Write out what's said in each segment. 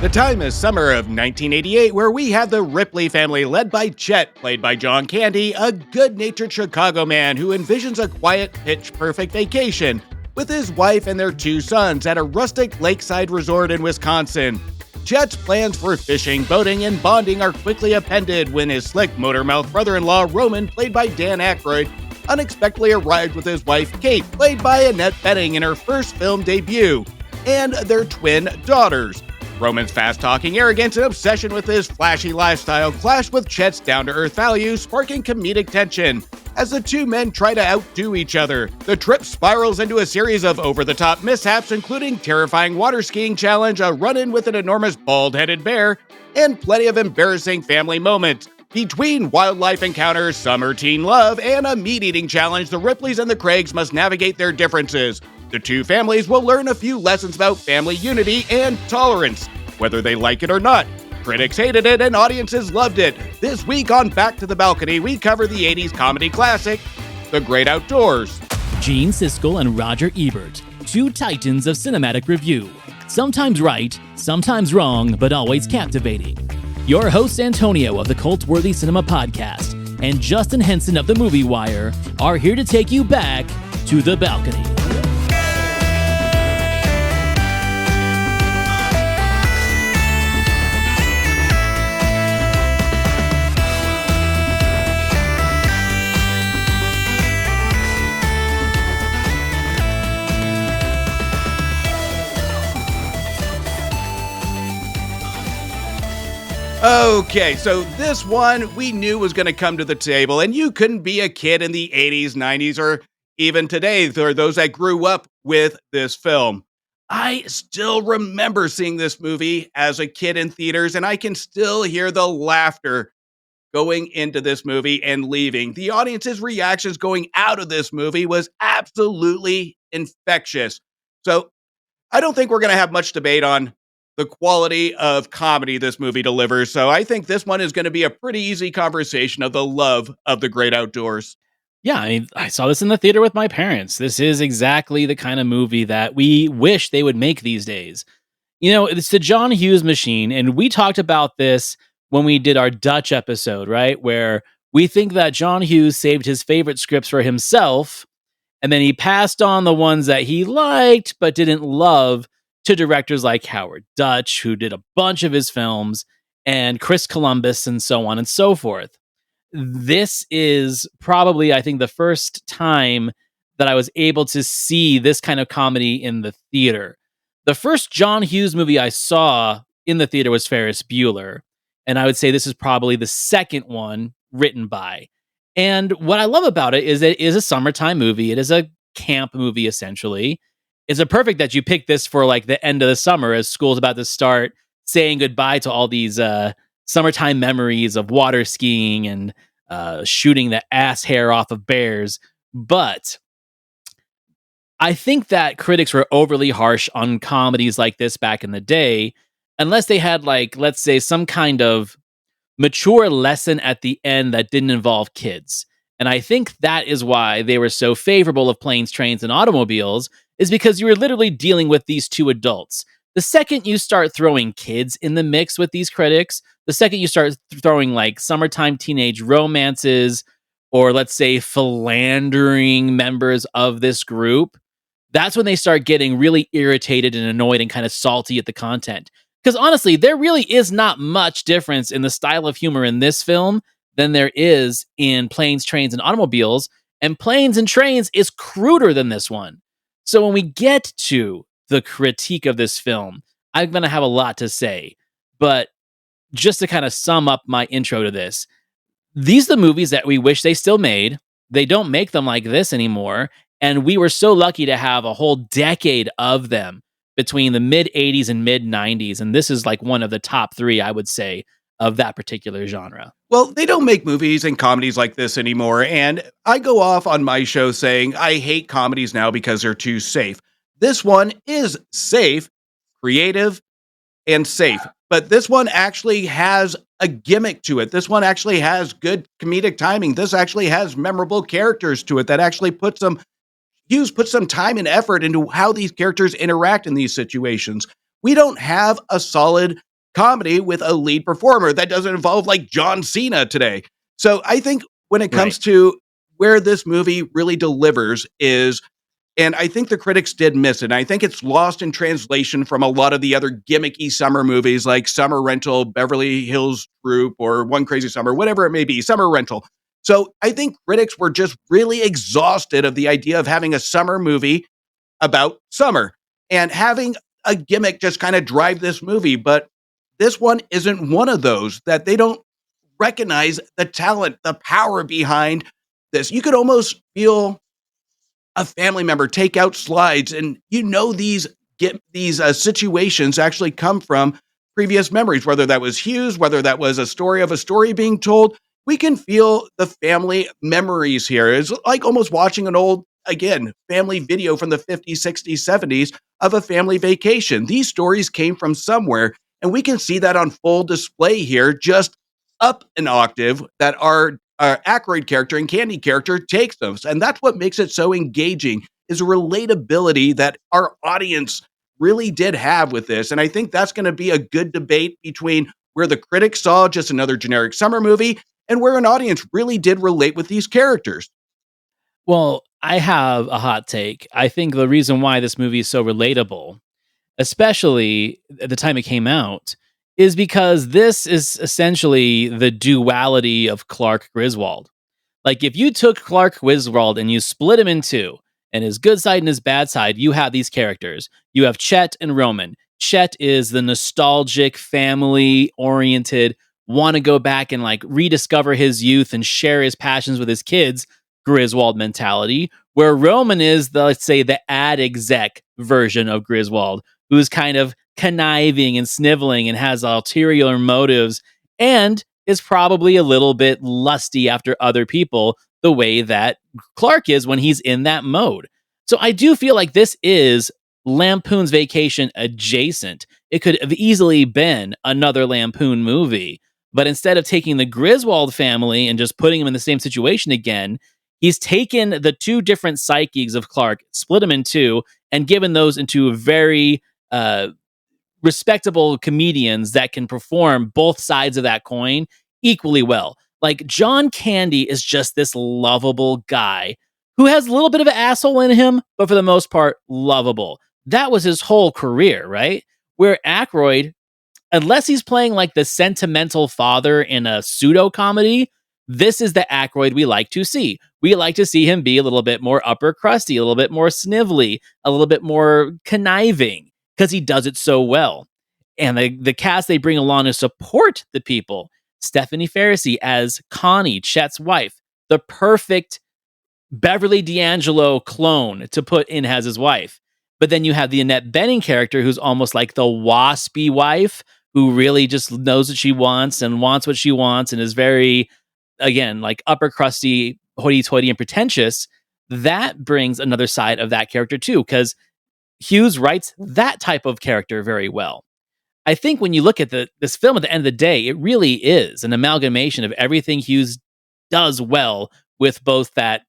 The time is summer of 1988, where we have the Ripley family led by Chet, played by John Candy, a good-natured Chicago man who envisions a quiet, pitch-perfect vacation with his wife and their two sons at a rustic lakeside resort in Wisconsin. Chet's plans for fishing, boating, and bonding are quickly appended when his slick motor-mouth brother-in-law, Roman, played by Dan Aykroyd, unexpectedly arrived with his wife, Kate, played by Annette Bening in her first film debut, and their twin daughters. Roman's fast-talking arrogance and obsession with his flashy lifestyle clash with Chet's down-to-earth values, sparking comedic tension. As the two men try to outdo each other, the trip spirals into a series of over-the-top mishaps, including terrifying water skiing challenge, a run-in with an enormous bald-headed bear, and plenty of embarrassing family moments. Between wildlife encounters, summer teen love, and a meat-eating challenge, the Ripleys and the Craigs must navigate their differences. The two families will learn a few lessons about family unity and tolerance, whether they like it or not. Critics hated it and audiences loved it. This week on Back to the Balcony, we cover the 80s comedy classic, The Great Outdoors. Gene Siskel and Roger Ebert, two titans of cinematic review. Sometimes right, sometimes wrong, but always captivating. Your hosts Antonio of the Cult-Worthy Cinema Podcast and Justin Henson of the Movie Wire are here to take you back to the balcony. Okay, so this one we knew was going to come to the table, and you couldn't be a kid in the 80s, 90s, or even today, for those that grew up with this film. I still remember seeing this movie as a kid in theaters, and I can still hear the laughter going into this movie and leaving. The audience's reactions going out of this movie was absolutely infectious. So I don't think we're going to have much debate on the quality of comedy this movie delivers. So I think this one is going to be a pretty easy conversation of the love of the great outdoors. Yeah, I mean, I saw this in the theater with my parents. This is exactly the kind of movie that we wish they would make these days. You know, it's the John Hughes machine, and we talked about this when we did our Dutch episode, right? Where we think that John Hughes saved his favorite scripts for himself, and then he passed on the ones that he liked but didn't love to directors like Howard Dutch, who did a bunch of his films, and Chris Columbus, and so on and so forth. This is probably, I think, the first time that I was able to see this kind of comedy in the theater. The first John Hughes movie I saw in the theater was Ferris Bueller, and I would say this is probably the second one written by. And what I love about it is it is a summertime movie. It is a camp movie, essentially. It's a perfect that you pick this for like the end of the summer as school's about to start, saying goodbye to all these summertime memories of water skiing and shooting the ass hair off of bears. But I think that critics were overly harsh on comedies like this back in the day, unless they had, like, let's say, some kind of mature lesson at the end that didn't involve kids. And I think that is why they were so favorable of Planes, Trains, and Automobiles, is because you were literally dealing with these two adults. The second you start throwing kids in the mix with these critics, the second you start throwing like summertime teenage romances, or let's say philandering members of this group, that's when they start getting really irritated and annoyed and kind of salty at the content. Because honestly, there really is not much difference in the style of humor in this film than there is in Planes, Trains, and Automobiles. And Planes and Trains is cruder than this one. So when we get to the critique of this film, I'm going to have a lot to say. But just to kind of sum up my intro to this, these are the movies that we wish they still made. They don't make them like this anymore. And we were so lucky to have a whole decade of them between the mid 80s and mid 90s. And this is like one of the top three, I would say, of that particular genre. Well, they don't make movies and comedies like this anymore, and I go off on my show saying I hate comedies now because they're too safe. This one is safe, creative, and safe, but this one actually has a gimmick to it. This one actually has good comedic timing. This actually has memorable characters to it that actually Hughes put some time and effort into how these characters interact in these situations. We don't have a solid comedy with a lead performer that doesn't involve like John Cena today. So I think when it Right. comes to where this movie really delivers is, and I think the critics did miss it. I think it's lost in translation from a lot of the other gimmicky summer movies like Summer Rental, Beverly Hills Troop, or One Crazy Summer, whatever it may be, Summer Rental. So I think critics were just really exhausted of the idea of having a summer movie about summer and having a gimmick just kind of drive this movie. But this one isn't one of those that they don't recognize the talent, the power behind this. You could almost feel a family member take out slides, and these get these situations actually come from previous memories, whether that was Hughes, whether that was a story of a story being told. We can feel the family memories here. It's like almost watching an old, again, family video from the 50s, 60s, 70s of a family vacation. These stories came from somewhere, and we can see that on full display here, just up an octave that our Aykroyd character and Candy character takes us. And that's what makes it so engaging is a relatability that our audience really did have with this. And I think that's going to be a good debate between where the critics saw just another generic summer movie and where an audience really did relate with these characters. Well, I have a hot take. I think the reason why this movie is so relatable, especially at the time it came out, is because this is essentially the duality of Clark Griswold. Like if you took Clark Griswold and you split him in two, and his good side and his bad side, you have these characters. You have Chet and Roman. Chet is the nostalgic, family oriented, want to go back and like rediscover his youth and share his passions with his kids, Griswold mentality. Where Roman is the, let's say, the ad exec version of Griswold, who's kind of conniving and sniveling and has ulterior motives and is probably a little bit lusty after other people the way that Clark is when he's in that mode. So I do feel like this is Lampoon's Vacation adjacent. It could have easily been another Lampoon movie, but instead of taking the Griswold family and just putting them in the same situation again, he's taken the two different psyches of Clark, split them in two, and given those into very respectable comedians that can perform both sides of that coin equally well. Like John Candy is just this lovable guy who has a little bit of an asshole in him, but for the most part, lovable. That was his whole career, right? Where Aykroyd, unless he's playing like the sentimental father in a pseudo comedy, this is the Aykroyd we like to see. We like to see him be a little bit more upper crusty, a little bit more snivelly, a little bit more conniving because he does it so well. And the cast they bring along to support the people, Stephanie Faracy as Connie, Chet's wife, the perfect Beverly D'Angelo clone to put in as his wife. But then you have the Annette Bening character who's almost like the waspy wife who really just knows what she wants and wants what she wants and is very, again, like upper crusty, hoity toity, and pretentious. That brings another side of that character too, because Hughes writes that type of character very well. I think when you look at this film at the end of the day, it really is an amalgamation of everything Hughes does well with both that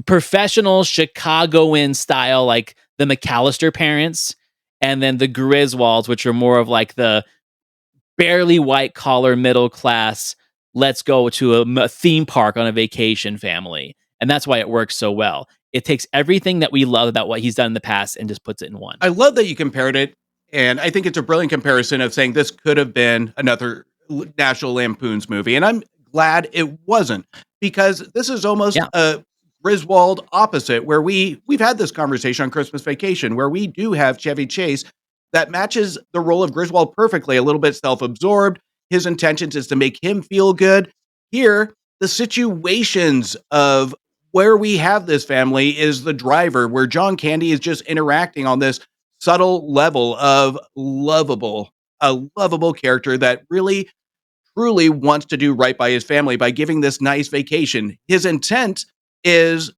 professional Chicagoan style, like the McAllister parents, and then the Griswolds, which are more of like the barely white collar middle class. Let's go to a theme park on a vacation family. And that's why it works so well. It takes everything that we love about what he's done in the past and just puts it in one. I love that you compared it. And I think it's a brilliant comparison of saying this could have been another National Lampoon's movie. And I'm glad it wasn't because this is almost Yeah. a Griswold opposite where we've had this conversation on Christmas Vacation where we do have Chevy Chase that matches the role of Griswold perfectly, a little bit self-absorbed. His intentions is to make him feel good. Here, the situations of where we have this family is the driver, where John Candy is just interacting on this subtle level of a lovable character that really truly wants to do right by his family by giving this nice vacation. His intent is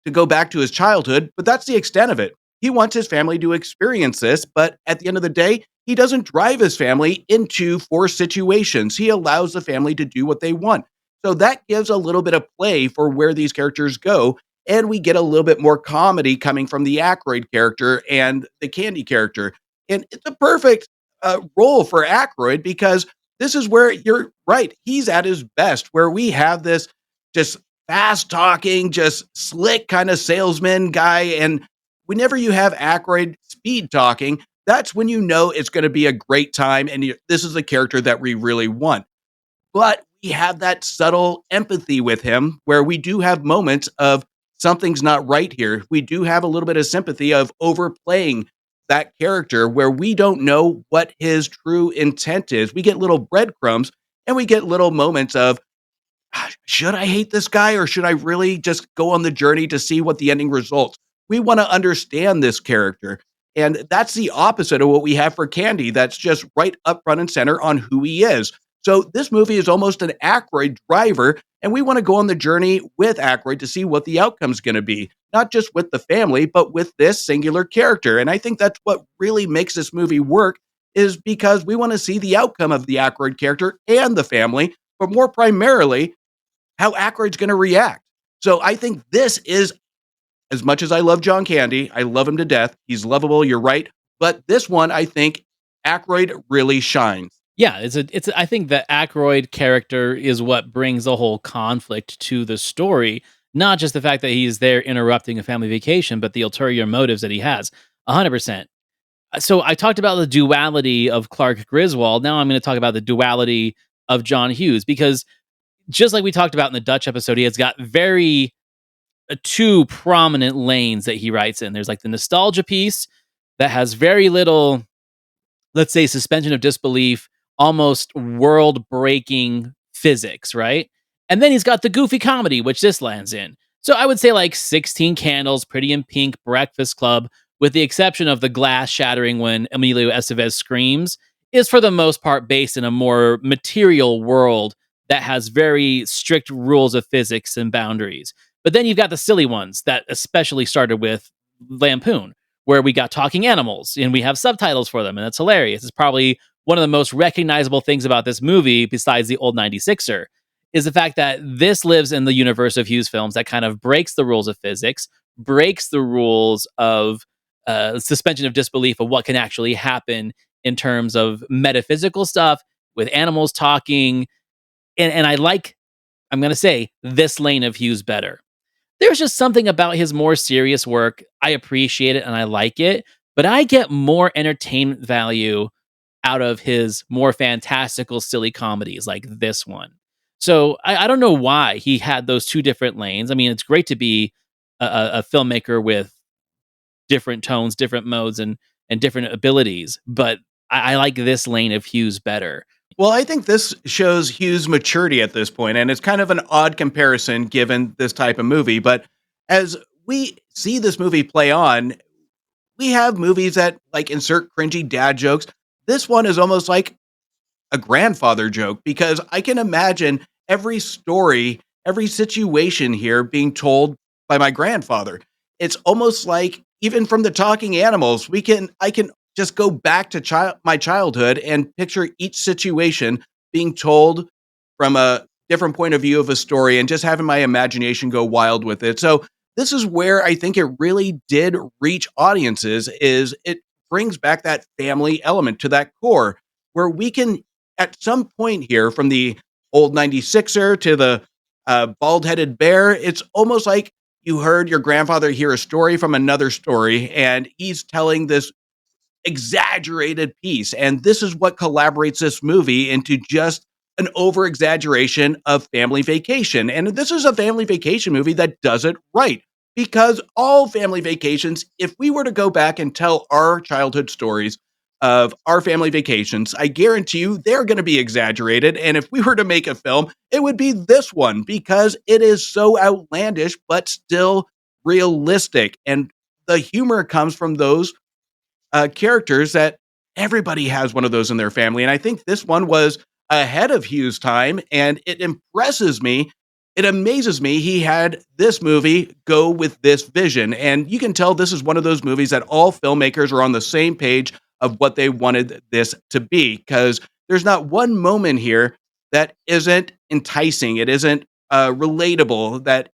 to go back to his childhood, but that's the extent of it. He wants his family to experience this, but at the end of the day, he doesn't drive his family into forced situations. He allows the family to do what they want. So that gives a little bit of play for where these characters go. And we get a little bit more comedy coming from the Aykroyd character and the Candy character. And it's a perfect role for Aykroyd, because this is where you're right. He's at his best, where we have this just fast talking, just slick kind of salesman guy. And whenever you have Aykroyd speed talking, that's when you know it's going to be a great time. And this is a character that we really want. But we have that subtle empathy with him where we do have moments of something's not right here. We do have a little bit of sympathy of overplaying that character where we don't know what his true intent is. We get little breadcrumbs and we get little moments of, should I hate this guy or should I really just go on the journey to see what the ending results? We want to understand this character. And that's the opposite of what we have for Candy. That's just right up front and center on who he is. So this movie is almost an Aykroyd driver, and we want to go on the journey with Aykroyd to see what the outcome's going to be, not just with the family, but with this singular character. And I think that's what really makes this movie work, is because we want to see the outcome of the Aykroyd character and the family, but more primarily, how Aykroyd's going to react. So I think this is, as much as I love John Candy, I love him to death. He's lovable, you're right. But this one, I think Aykroyd really shines. Yeah, I think the Aykroyd character is what brings the whole conflict to the story, not just the fact that he's there interrupting a family vacation, but the ulterior motives that he has. 100%. So I talked about the duality of Clark Griswold. Now I'm going to talk about the duality of John Hughes, because just like we talked about in the Dutch episode, he has got very two prominent lanes that he writes in. There's like the nostalgia piece that has very little, let's say, suspension of disbelief, almost world breaking physics, right? And then he's got the goofy comedy, which this lands in. So I would say like 16 Candles, Pretty in Pink, Breakfast Club, with the exception of the glass shattering when Emilio Estevez screams, is for the most part based in a more material world that has very strict rules of physics and boundaries. But then you've got the silly ones that especially started with Lampoon, where we got talking animals and we have subtitles for them, and that's hilarious. It's probably one of the most recognizable things about this movie, besides the old 96er, is the fact that this lives in the universe of Hughes films that kind of breaks the rules of physics, breaks the rules of suspension of disbelief of what can actually happen in terms of metaphysical stuff with animals talking. And I like, I'm going to say, this lane of Hughes better. There's just something about his more serious work. I appreciate it and I like it, but I get more entertainment value out of his more fantastical, silly comedies like this one. So I don't know why he had those two different lanes. I mean, it's great to be a filmmaker with different tones, different modes, and different abilities, but I like this lane of Hughes better. Well, I think this shows Hughes' maturity at this point, and it's kind of an odd comparison given this type of movie. But as we see this movie play on, we have movies that like insert cringy dad jokes. This one is almost like a grandfather joke, because I can imagine every story, every situation here being told by my grandfather. It's almost like, even from the talking animals, I can just go back to my childhood and picture each situation being told from a different point of view of a story and just having my imagination go wild with it. So this is where I think it really did reach audiences, is it brings back that family element to that core, where we can, at some point here, from the old 96er to the bald-headed bear, it's almost like you heard your grandfather hear a story from another story, and he's telling this exaggerated piece. And this is what collaborates this movie into just an over exaggeration of family vacation. And this is a family vacation movie that does it right, because all family vacations, if we were to go back and tell our childhood stories of our family vacations, I guarantee you they're going to be exaggerated. And if we were to make a film, it would be this one, because it is so outlandish, but still realistic. And the humor comes from those characters that everybody has one of those in their family. And I think this one was ahead of Hughes' time, and it impresses me. It amazes me he had this movie go with this vision. And you can tell this is one of those movies that all filmmakers are on the same page of what they wanted this to be, because there's not one moment here that isn't enticing. It isn't relatable, that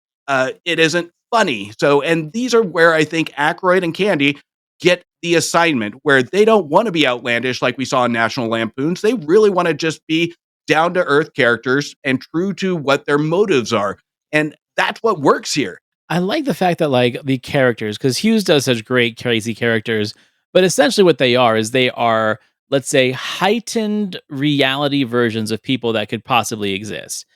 it isn't funny. So, and these are where I think Aykroyd and Candy get the assignment where they don't want to be outlandish like we saw in National Lampoons. They really want to just be down to earth characters and true to what their motives are. And that's what works here. I like the fact that like the characters, because Hughes does such great crazy characters, but essentially what they are is they are, let's say, heightened reality versions of people that could possibly exist.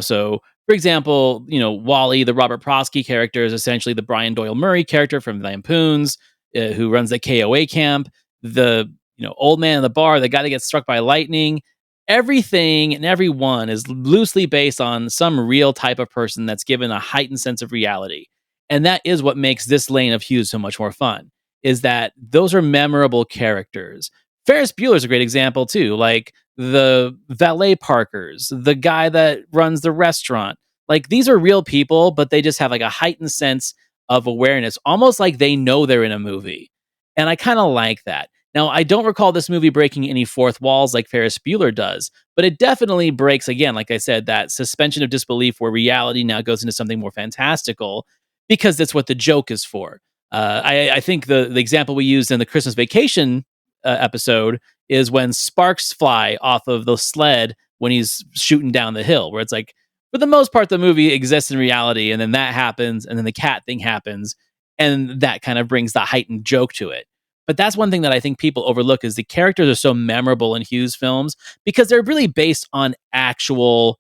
So for example, Wally, the Robert Prosky character, is essentially the Brian Doyle Murray character from Lampoons, who runs the KOA camp. The old man in the bar, the guy that gets struck by lightning. Everything and everyone is loosely based on some real type of person that's given a heightened sense of reality. And that is what makes this lane of Hughes so much more fun, is that those are memorable characters. Ferris Bueller is a great example too, like the valet parkers, the guy that runs the restaurant. Like these are real people, but they just have like a heightened sense of awareness, almost like they know they're in a movie. And I kind of like that. Now, I don't recall this movie breaking any fourth walls like Ferris Bueller does, but it definitely breaks, again, like I said, that suspension of disbelief where reality now goes into something more fantastical because that's what the joke is for. I think the example we used in the Christmas Vacation episode is when sparks fly off of the sled when he's shooting down the hill, where it's like, for the most part, the movie exists in reality, and then that happens, and then the cat thing happens, and that kind of brings the heightened joke to it. But that's one thing that I think people overlook is the characters are so memorable in Hughes films because they're really based on actual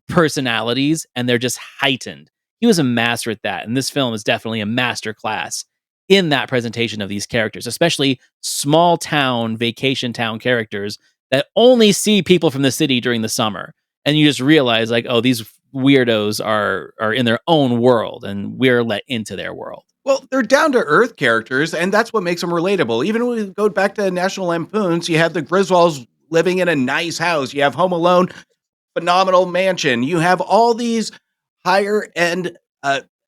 personalities and they're just heightened. He was a master at that. And this film is definitely a master class in that presentation of these characters, especially small town, vacation town characters that only see people from the city during the summer. And you just realize like, oh, these weirdos are in their own world and we're let into their world. Well, they're down to earth characters, and that's what makes them relatable. Even when we go back to National Lampoons, you have the Griswolds living in a nice house. You have Home Alone, phenomenal mansion. You have all these higher end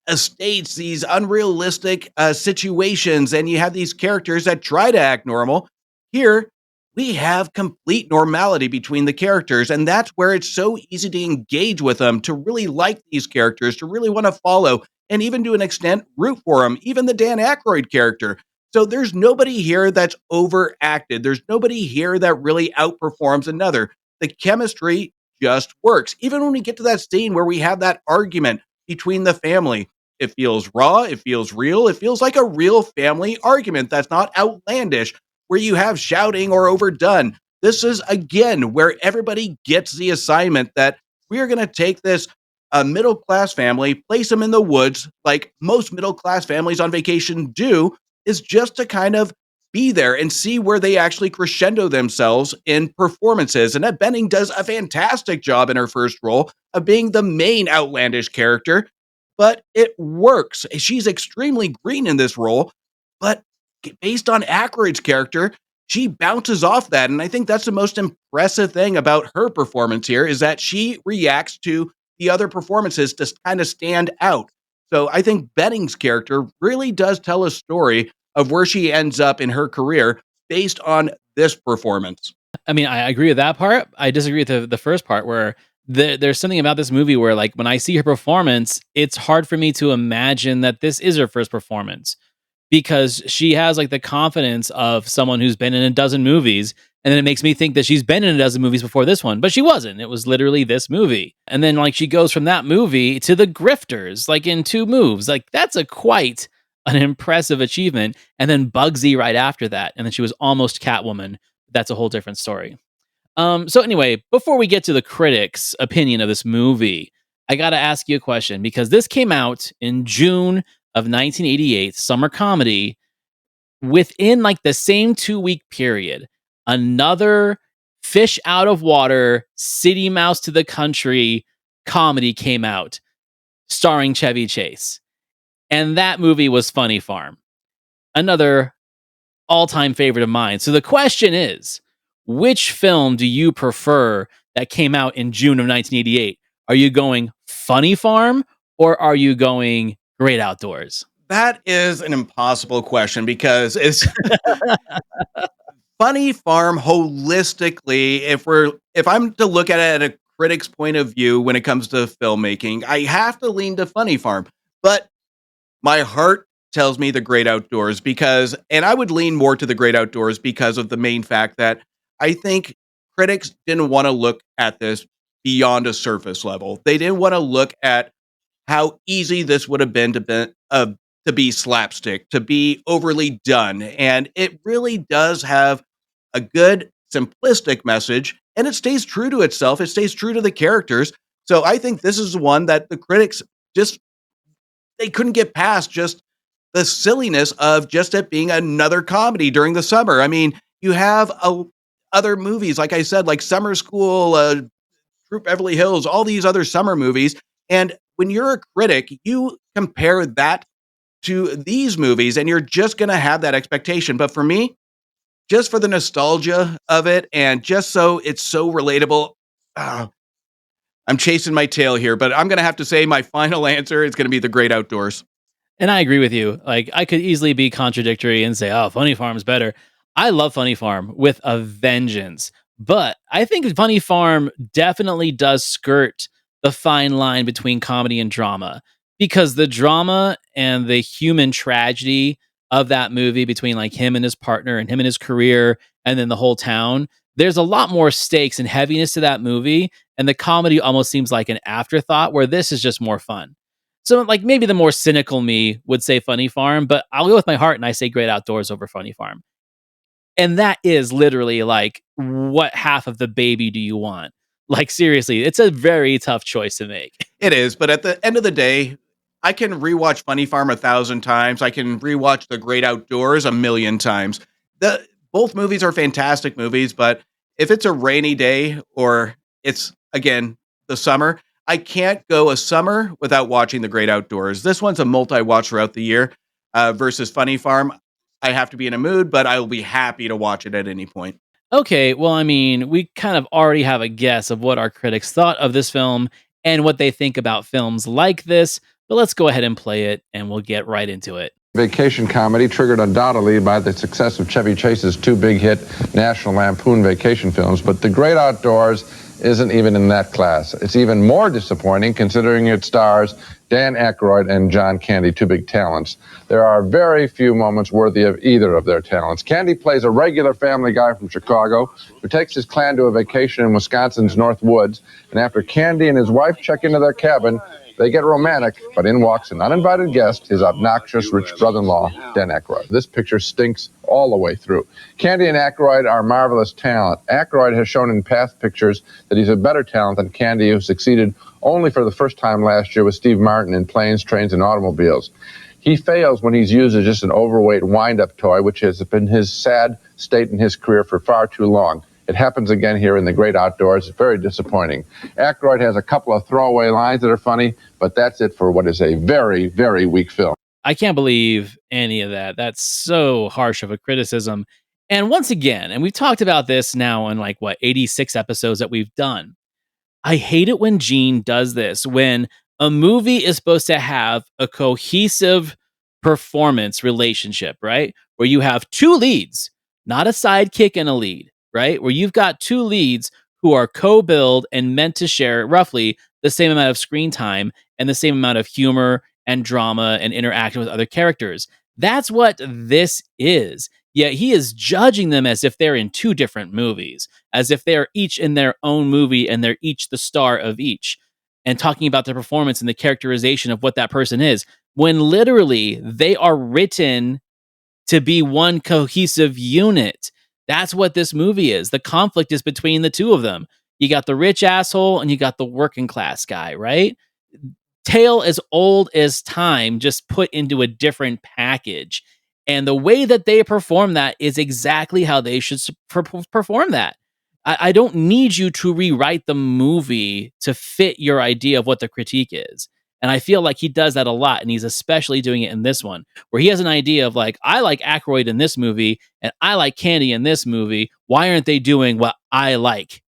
estates, these unrealistic situations, and you have these characters that try to act normal. Here, we have complete normality between the characters, and that's where it's so easy to engage with them, to really like these characters, to really want to follow, and even to an extent root for them. Even the Dan Aykroyd character. So there's nobody here that's overacted. There's nobody here that really outperforms another. The chemistry just works. Even when we get to that scene where we have that argument between the family, it feels raw, it feels real, it feels like a real family argument that's not outlandish, where you have shouting or overdone. This is, again, where everybody gets the assignment that we are going to take this middle class family, place them in the woods, like most middle class families on vacation do, is just to kind of be there and see where they actually crescendo themselves in performances. Annette Bening does a fantastic job in her first role of being the main outlandish character, but it works. She's extremely green in this role, but based on Aykroyd's character, she bounces off that. And I think that's the most impressive thing about her performance here is that she reacts to the other performances to kind of stand out. So I think Benning's character really does tell a story of where she ends up in her career based on this performance. I mean, I agree with that part. I disagree with the first part where there's something about this movie where, like, when I see her performance, it's hard for me to imagine that this is her first performance because she has like the confidence of someone who's been in a dozen movies. And then it makes me think that she's been in a dozen movies before this one, but she wasn't. It was literally this movie. And then like she goes from that movie to The Grifters, like in 2 moves. Like that's a quite an impressive achievement. And then Bugsy right after that. And then she was almost Catwoman. That's a whole different story. So anyway, before we get to the critics' opinion of this movie, I got to ask you a question because this came out in June of 1988, summer comedy. Within like the same 2-week period, another fish out of water, city mouse to the country comedy came out starring Chevy Chase. And that movie was Funny Farm, another all-time favorite of mine. So the question is, which film do you prefer that came out in June of 1988? Are you going Funny Farm or are you going Great Outdoors? That is an impossible question because it's Funny Farm holistically. If I'm to look at it at a critic's point of view when it comes to filmmaking, I have to lean to Funny Farm. But my heart tells me The Great Outdoors because, and I would lean more to The Great Outdoors because of the main fact that I think critics didn't want to look at this beyond a surface level. They didn't want to look at how easy this would have been to be slapstick, to be overly done. And it really does have a good, simplistic message, and it stays true to itself. It stays true to the characters. So I think this is one that the critics just they couldn't get past just the silliness of just it being another comedy during the summer. I mean, you have other movies, like I said, like Summer School, Troop Beverly Hills, all these other summer movies. And when you're a critic, you compare that to these movies and you're just going to have that expectation. But for me, just for the nostalgia of it and just so it's so relatable, uh, I'm chasing my tail here, but I'm going to have to say my final answer is going to be The Great Outdoors. And I agree with you. Like, I could easily be contradictory and say, oh, Funny Farm's better. I love Funny Farm with a vengeance. But I think Funny Farm definitely does skirt the fine line between comedy and drama, because the drama and the human tragedy of that movie between like him and his partner and him and his career and then the whole town, there's a lot more stakes and heaviness to that movie. And the comedy almost seems like an afterthought, where this is just more fun. So, like, maybe the more cynical me would say Funny Farm, but I'll go with my heart and I say Great Outdoors over Funny Farm. And that is literally like, what half of the baby do you want? Like, seriously, it's a very tough choice to make. It is, but at the end of the day, I can rewatch Funny Farm 1,000 times. I can rewatch The Great Outdoors 1,000,000 times. Both movies are fantastic movies, but if it's a rainy day or it's, again, the summer, I can't go a summer without watching The Great Outdoors. This one's a multi-watch throughout the year versus Funny Farm. I have to be in a mood, but I will be happy to watch it at any point. Okay, well, I mean, we kind of already have a guess of what our critics thought of this film and what they think about films like this, but let's go ahead and play it and we'll get right into it. Vacation comedy triggered undoubtedly by the success of Chevy Chase's two big hit National Lampoon vacation films, but The Great Outdoors isn't even in that class. It's even more disappointing considering it stars Dan Aykroyd and John Candy, two big talents. There are very few moments worthy of either of their talents. Candy plays a regular family guy from Chicago who takes his clan to a vacation in Wisconsin's North Woods, and after Candy and his wife check into their cabin, they get romantic, but in walks an uninvited guest, his obnoxious rich brother-in-law, Dan Aykroyd. This picture stinks all the way through. Candy and Aykroyd are marvelous talent. Aykroyd has shown in past pictures that he's a better talent than Candy, who succeeded only for the first time last year with Steve Martin in Planes, Trains, and Automobiles. He fails when he's used as just an overweight wind-up toy, which has been his sad state in his career for far too long. It happens again here in The Great Outdoors. It's very disappointing. Aykroyd has a couple of throwaway lines that are funny, but that's it for what is a very, very weak film. I can't believe any of that. That's so harsh of a criticism. And once again, and we've talked about this now in 86 episodes that we've done. I hate it when Gene does this, when a movie is supposed to have a cohesive performance relationship, right? Where you have two leads, not a sidekick and a lead, right? Where you've got two leads who are co-billed and meant to share roughly the same amount of screen time and the same amount of humor and drama and interaction with other characters. That's what this is. Yet he is judging them as if they're in two different movies, as if they're each in their own movie and they're each the star of each, and talking about the performance and the characterization of what that person is, when literally they are written to be one cohesive unit. That's what this movie is. The conflict is between the two of them. You got the rich asshole and you got the working class guy, right? Tale as old as time, just put into a different package. And the way that they perform that is exactly how they should perform that. I don't need you to rewrite the movie to fit your idea of what the critique is. And I feel like he does that a lot, and he's especially doing it in this one, where he has an idea of I like Aykroyd in this movie, and I like Candy in this movie. Why aren't they doing what I like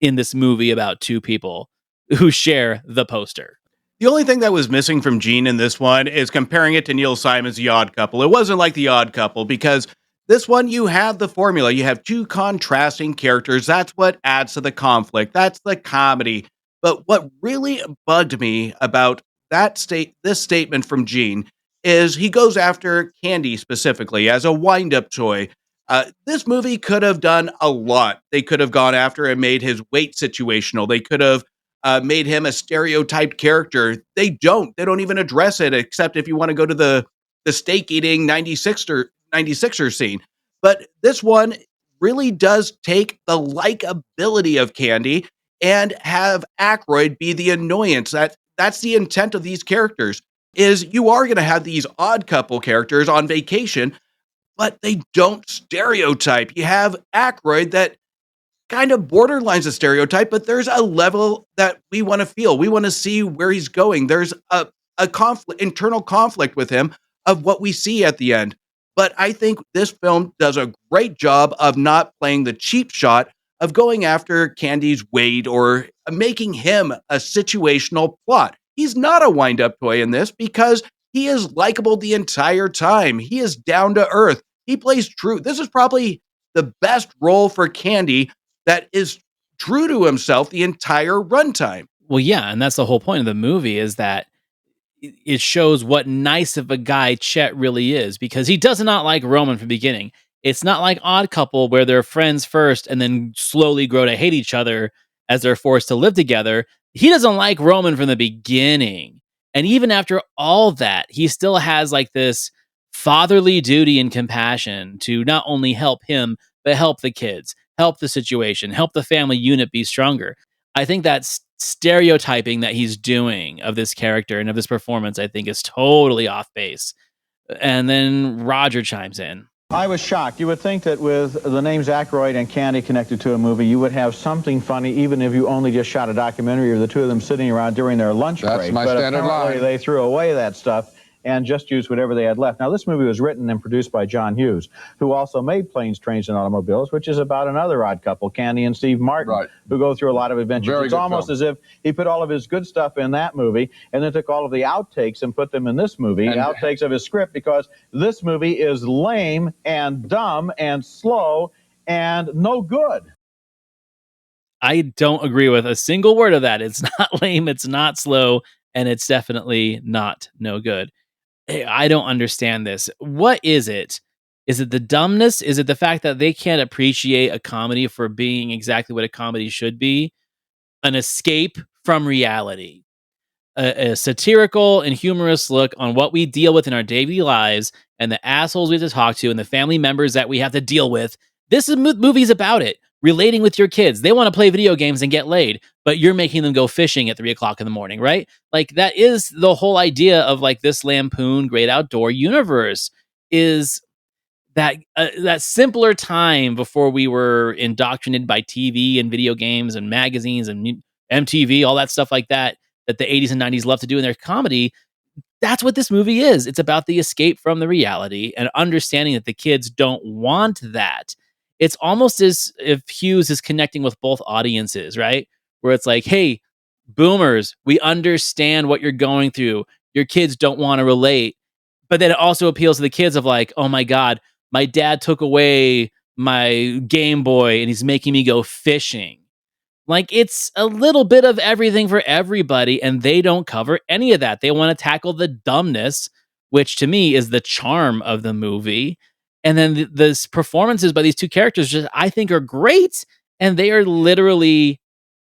in this movie about two people who share the poster? The only thing that was missing from Gene in this one is comparing it to Neil Simon's The Odd Couple. It wasn't like The Odd Couple because this one, you have the formula. You have two contrasting characters. That's what adds to the conflict. That's the comedy. But what really bugged me about this statement from Gene is he goes after Candy specifically as a wind-up toy. This movie could have done a lot. They could have gone after and made his weight situational. They could have made him a stereotyped character. They don't. They don't even address it, except if you want to go to the steak eating 96er scene. But this one really does take the likability of Candy and have Aykroyd be the annoyance. That's the intent of these characters. Is you are going to have these odd couple characters on vacation, but they don't stereotype. You have Aykroyd that kind of borderlines a stereotype, but there's a level that we want to feel. We want to see where he's going. There's a conflict, internal conflict with him of what we see at the end. But I think this film does a great job of not playing the cheap shot of going after Candy's weight or making him a situational plot. He's not a wind-up toy in this because he is likable the entire time. He is down to earth. He plays true. This is probably the best role for Candy that is true to himself the entire runtime. Well, yeah, and that's the whole point of the movie is that it shows what nice of a guy Chet really is because he does not like Roman from the beginning. It's not like Odd Couple where they're friends first and then slowly grow to hate each other as they're forced to live together. He doesn't like Roman from the beginning. And even after all that, he still has like this fatherly duty and compassion to not only help him, but help the kids, help the situation, help the family unit be stronger. I think that's stereotyping that he's doing of this character and of this performance, I think is totally off base. And then Roger chimes in. I was shocked. You would think that with the names Aykroyd and Candy connected to a movie, you would have something funny, even if you only just shot a documentary of the two of them sitting around during their lunch break. That's my standard line. They threw away that stuff and just used whatever they had left. Now, this movie was written and produced by John Hughes, who also made Planes, Trains, and Automobiles, which is about another odd couple, Candy and Steve Martin, right, who go through a lot of adventures. Very it's almost film. as if he put all of his good stuff in that movie and then took all of the outtakes and put them in this movie, outtakes of his script, because this movie is lame and dumb and slow and no good. I don't agree with a single word of that. It's not lame, it's not slow, and it's definitely not no good. Hey, I don't understand this. What is it? Is it the dumbness? Is it the fact that they can't appreciate a comedy for being exactly what a comedy should be? An escape from reality. A satirical and humorous look on what we deal with in our daily lives and the assholes we have to talk to and the family members that we have to deal with. This is movie's about it. Relating with your kids. They want to play video games and get laid, but you're making them go fishing at 3:00 in the morning, right? Like that is the whole idea of like this Lampoon Great Outdoor Universe is that simpler time before we were indoctrinated by TV and video games and magazines and MTV, all that stuff like that the 80s and 90s love to do in their comedy. That's what this movie is. It's about the escape from the reality and understanding that the kids don't want that. It's almost as if Hughes is connecting with both audiences, right? Where it's like, hey, boomers, we understand what you're going through. Your kids don't want to relate. But then it also appeals to the kids of like, oh my God, my dad took away my Game Boy and he's making me go fishing. Like it's a little bit of everything for everybody, and they don't cover any of that. They want to tackle the dumbness, which to me is the charm of the movie. And then the performances by these two characters just I think are great, and they are literally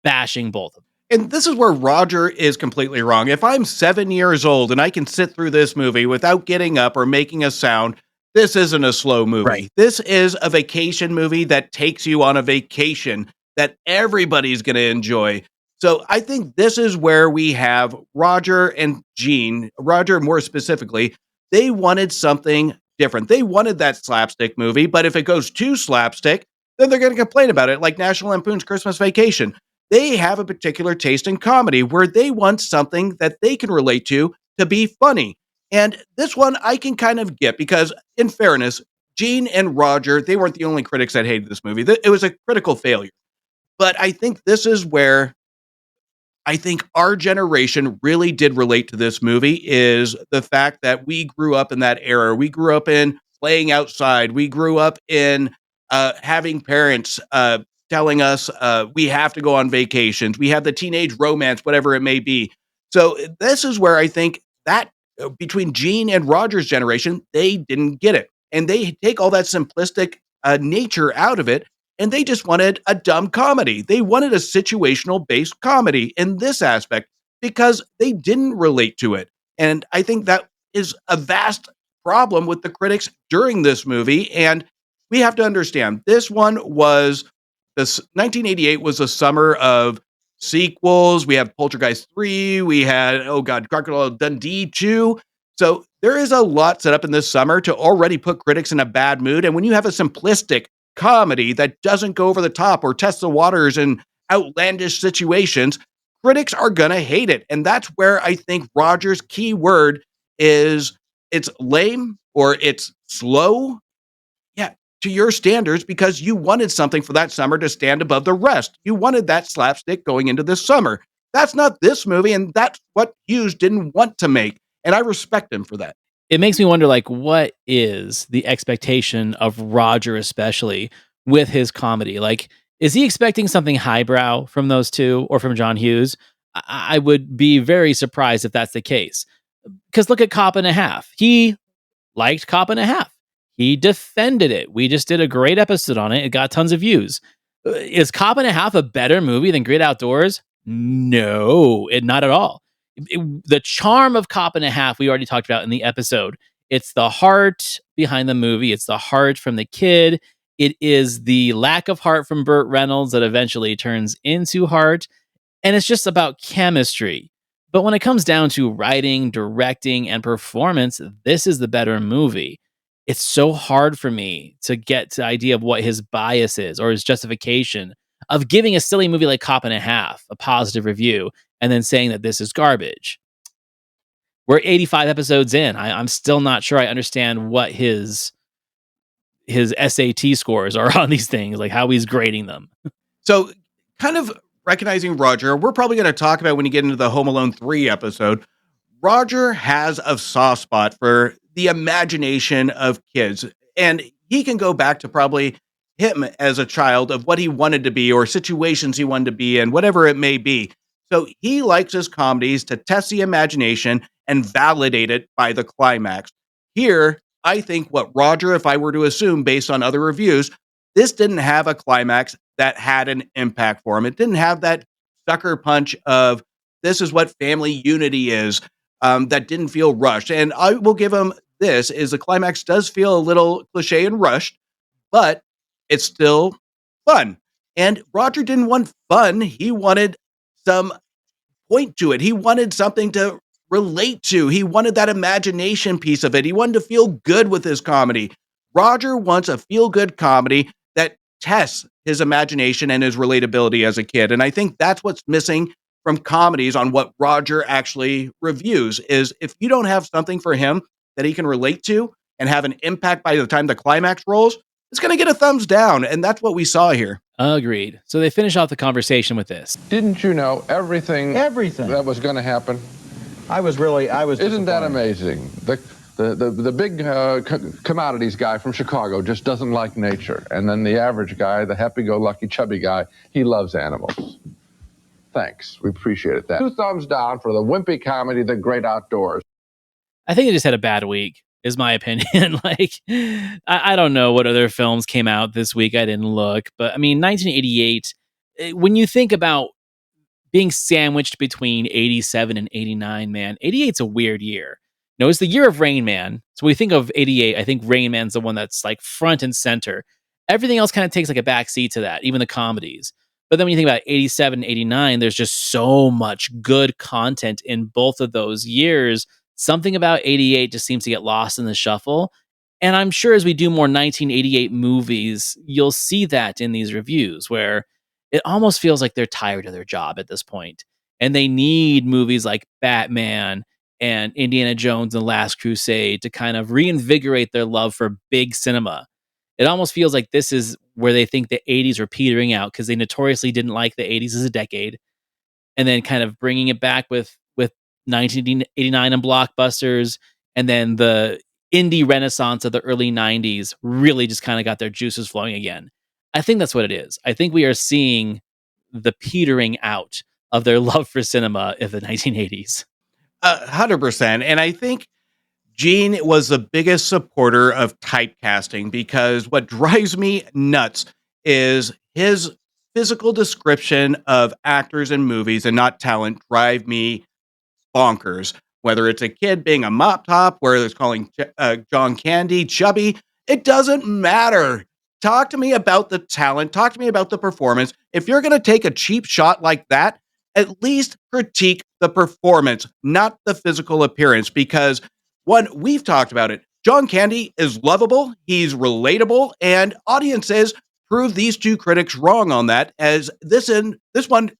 bashing both of them. And this is where Roger is completely wrong. If I'm 7 years old and I can sit through this movie without getting up or making a sound, this isn't a slow movie. Right. This is a vacation movie that takes you on a vacation that everybody's going to enjoy. So I think this is where we have Roger and Gene, Roger more specifically, they wanted something different. They wanted that slapstick movie, but if it goes too slapstick, then they're going to complain about it, like National Lampoon's Christmas Vacation. They have a particular taste in comedy where they want something that they can relate to be funny. And this one I can kind of get because, in fairness, Gene and Roger, they weren't the only critics that hated this movie. It was a critical failure. But I think this is where I think our generation really did relate to this movie is the fact that we grew up in that era. We grew up in playing outside. We grew up in having parents telling us we have to go on vacations. We have the teenage romance, whatever it may be. So this is where I think that between Gene and Roger's generation, they didn't get it. And they take all that simplistic nature out of it, and they just wanted a dumb comedy. They wanted a situational based comedy in this aspect because they didn't relate to it. And I think that is a vast problem with the critics during this movie. And we have to understand this one was this 1988 was a summer of sequels. We have Poltergeist 3. We had, oh God, Crocodile Dundee 2. So there is a lot set up in this summer to already put critics in a bad mood. And when you have a simplistic comedy that doesn't go over the top or test the waters in outlandish situations, critics are going to hate it. And that's where I think Roger's key word is it's lame or it's slow. Yeah, to your standards, because you wanted something for that summer to stand above the rest. You wanted that slapstick going into this summer. That's not this movie, and that's what Hughes didn't want to make. And I respect him for that. It makes me wonder, like, what is the expectation of Roger, especially with his comedy? Like, is he expecting something highbrow from those two or from John Hughes? I would be very surprised if that's the case. Because look at Cop and a Half. He liked Cop and a Half. He defended it. We just did a great episode on it. It got tons of views. Is Cop and a Half a better movie than Great Outdoors? No, not at all. The charm of Cop and a Half, we already talked about in the episode. It's the heart behind the movie. It's the heart from the kid. It is the lack of heart from Burt Reynolds that eventually turns into heart. And it's just about chemistry. But when it comes down to writing, directing, and performance, this is the better movie. It's so hard for me to get to the idea of what his bias is or his justification of giving a silly movie like Cop and a Half a positive review and then saying that this is garbage. We're 85 episodes in. I'm still not sure I understand what his SAT scores are on these things, like how he's grading them. So kind of recognizing Roger, we're probably going to talk about when you get into the Home Alone 3 episode. Roger has a soft spot for the imagination of kids. And he can go back to probably him as a child of what he wanted to be or situations he wanted to be in, whatever it may be. So he likes his comedies to test the imagination and validate it by the climax. Here, I think what Roger, if I were to assume based on other reviews, this didn't have a climax that had an impact for him. It didn't have that sucker punch of this is what family unity is. That didn't feel rushed. And I will give him this, is the climax does feel a little cliche and rushed, but it's still fun. And Roger didn't want fun. He wanted some point to it. He wanted something to relate to. He wanted that imagination piece of it. He wanted to feel good with his comedy. Roger wants a feel-good comedy that tests his imagination and his relatability as a kid. And I think that's what's missing from comedies on what Roger actually reviews is if you don't have something for him that he can relate to and have an impact by the time the climax rolls, it's going to get a thumbs down. And that's what we saw here. Agreed. So they finish off the conversation with this. Didn't you know everything that was going to happen? Isn't that amazing? The big commodities guy from Chicago just doesn't like nature. And then the average guy, the happy-go-lucky chubby guy, he loves animals. Thanks. We appreciate that. 2 thumbs down for the wimpy comedy, The Great Outdoors. I think it just had a bad week, is my opinion. Like, I don't know what other films came out this week. I didn't look. But, I mean, 1988, when you think about being sandwiched between 87 and 89, man, 88's a weird year. You know, it's the year of Rain Man. So when we think of 88, I think Rain Man's the one that's, like, front and center. Everything else kind of takes, like, a backseat to that, even the comedies. But then when you think about 87, 89, there's just so much good content in both of those years. Something about 88 just seems to get lost in the shuffle. And I'm sure as we do more 1988 movies, you'll see that in these reviews where it almost feels like they're tired of their job at this point. And they need movies like Batman and Indiana Jones and the Last Crusade to kind of reinvigorate their love for big cinema. It almost feels like this is where they think the 80s are petering out because they notoriously didn't like the 80s as a decade. And then kind of bringing it back with 1989 and blockbusters. And then the indie renaissance of the early 90s really just kind of got their juices flowing again. I think that's what it is. I think we are seeing the petering out of their love for cinema of the 1980s. 100%. And I think Gene was the biggest supporter of typecasting because what drives me nuts is his physical description of actors in movies and not talent drive me bonkers. Whether it's a kid being a mop top, whether it's calling John Candy chubby, it doesn't matter. Talk to me about the talent. Talk to me about the performance. If you're going to take a cheap shot like that, at least critique the performance, not the physical appearance. Because one, we've talked about it. John Candy is lovable. He's relatable, and audiences prove these two critics wrong on that. As this one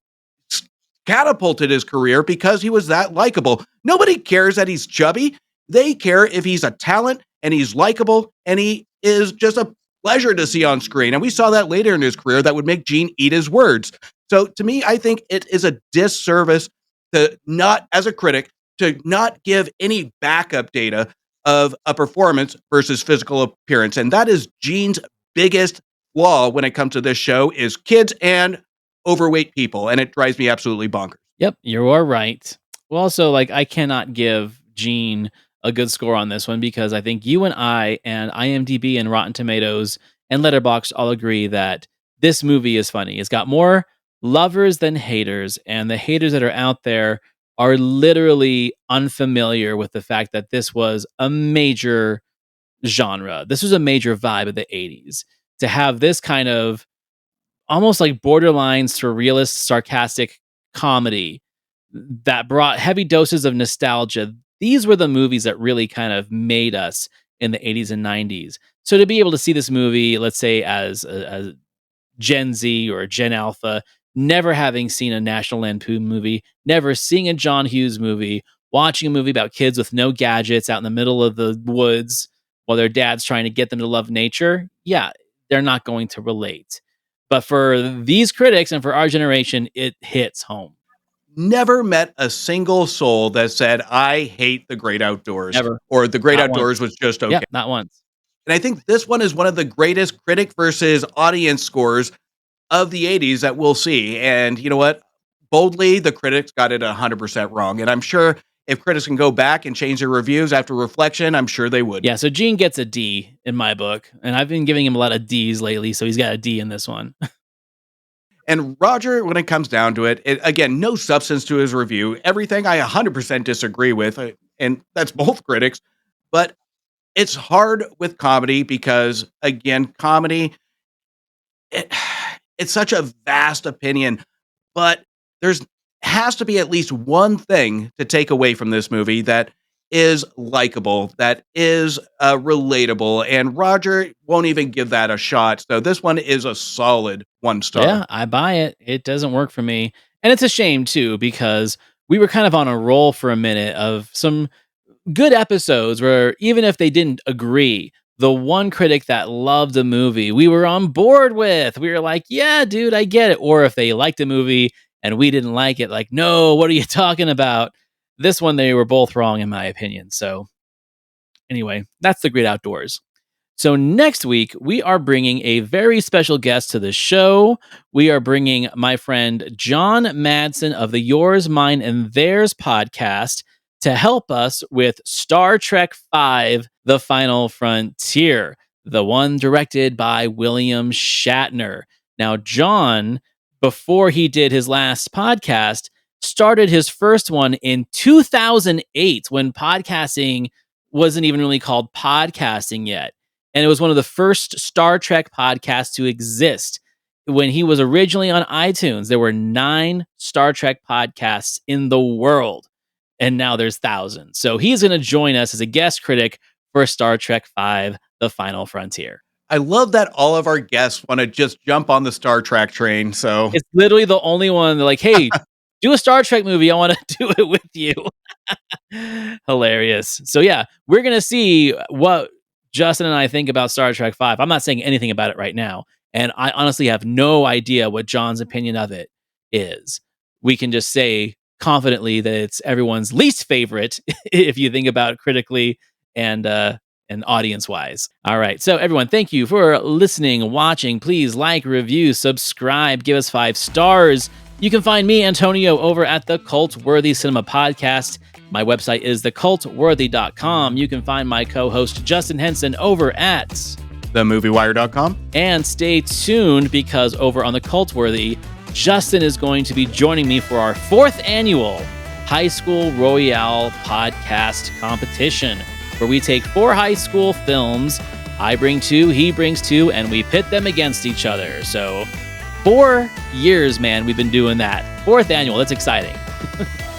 catapulted his career because he was that likable. Nobody cares that he's chubby. They care if he's a talent and he's likable and he is just a pleasure to see on screen. And we saw that later in his career that would make Gene eat his words. So to me, I think it is a disservice to not, as a critic, to not give any backup data of a performance versus physical appearance. And that is Gene's biggest flaw when it comes to this show is kids and overweight people, and it drives me absolutely bonkers. Yep, you are right. Well, also, I cannot give Gene a good score on this one because I think you and I and IMDb and Rotten Tomatoes and Letterboxd all agree that this movie is funny. It's got more lovers than haters, and the haters that are out there are literally unfamiliar with the fact that this was a major genre. This was a major vibe of the 80s. To have this kind of almost like borderline surrealist, sarcastic comedy that brought heavy doses of nostalgia. These were the movies that really kind of made us in the 80s and 90s. So to be able to see this movie, let's say as a Gen Z or a Gen Alpha, never having seen a National Lampoon movie, never seeing a John Hughes movie, watching a movie about kids with no gadgets out in the middle of the woods while their dad's trying to get them to love nature, yeah, they're not going to relate. But for these critics and for our generation, it hits home. Never met a single soul that said, I hate the great outdoors. Never. Or the great Not outdoors once. was just okay. Yeah, not once. And I think this one is one of the greatest critic versus audience scores of the 80s that we'll see. And you know what? Boldly, the critics got it 100% wrong. And I'm sure if critics can go back and change their reviews after reflection, I'm sure they would. Yeah, so Gene gets a D in my book. And I've been giving him a lot of Ds lately, so he's got a D in this one. And Roger, when it comes down to it, again, no substance to his review. Everything I 100% disagree with, and that's both critics. But it's hard with comedy because, again, comedy, it's such a vast opinion. But there's has to be at least one thing to take away from this movie that is likable, that is relatable, and Roger won't even give that a shot. So this one is a solid 1 star. Yeah, I buy it. It doesn't work for me. And it's a shame, too, because we were kind of on a roll for a minute of some good episodes where even if they didn't agree, the one critic that loved a movie we were on board with, we were like, yeah, dude, I get it. Or if they liked a movie and we didn't like it, like, no, what are you talking about? This one, they were both wrong, in my opinion. So anyway, that's The Great Outdoors. So next week, we are bringing a very special guest to the show. We are bringing my friend John Madsen of the Yours, Mine, and Theirs podcast to help us with Star Trek V, The Final Frontier, the one directed by William Shatner. Now, John, before he did his last podcast, started his first one in 2008 when podcasting wasn't even really called podcasting yet. And it was one of the first Star Trek podcasts to exist. When he was originally on iTunes, there were 9 Star Trek podcasts in the world. And now there's thousands. So he's going to join us as a guest critic for Star Trek V, The Final Frontier. I love that all of our guests want to just jump on the Star Trek train. So it's literally the only one. They're like, hey, do a Star Trek movie. I want to do it with you. Hilarious. So yeah, we're going to see what Justin and I think about Star Trek V. I'm not saying anything about it right now. And I honestly have no idea what John's opinion of it is. We can just say confidently that it's everyone's least favorite if you think about it critically and audience-wise. All right. So everyone, thank you for listening, watching. Please like, review, subscribe, give us 5 stars. You can find me, Antonio, over at the Cult Worthy Cinema Podcast. My website is thecultworthy.com. You can find my co-host Justin Henson over at themoviewire.com. And stay tuned because over on the Cultworthy, Justin is going to be joining me for our 4th annual High School Royale podcast competition, where we take 4 high school films. I bring 2, he brings 2, and we pit them against each other. So 4 years, man, we've been doing that. 4th annual. That's exciting.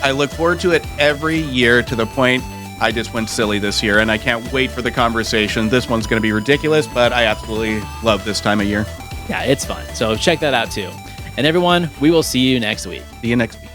I look forward to it every year to the point I just went silly this year, and I can't wait for the conversation. This one's going to be ridiculous, but I absolutely love this time of year. Yeah, it's fun. So check that out too. And everyone, we will see you next week. See you next week.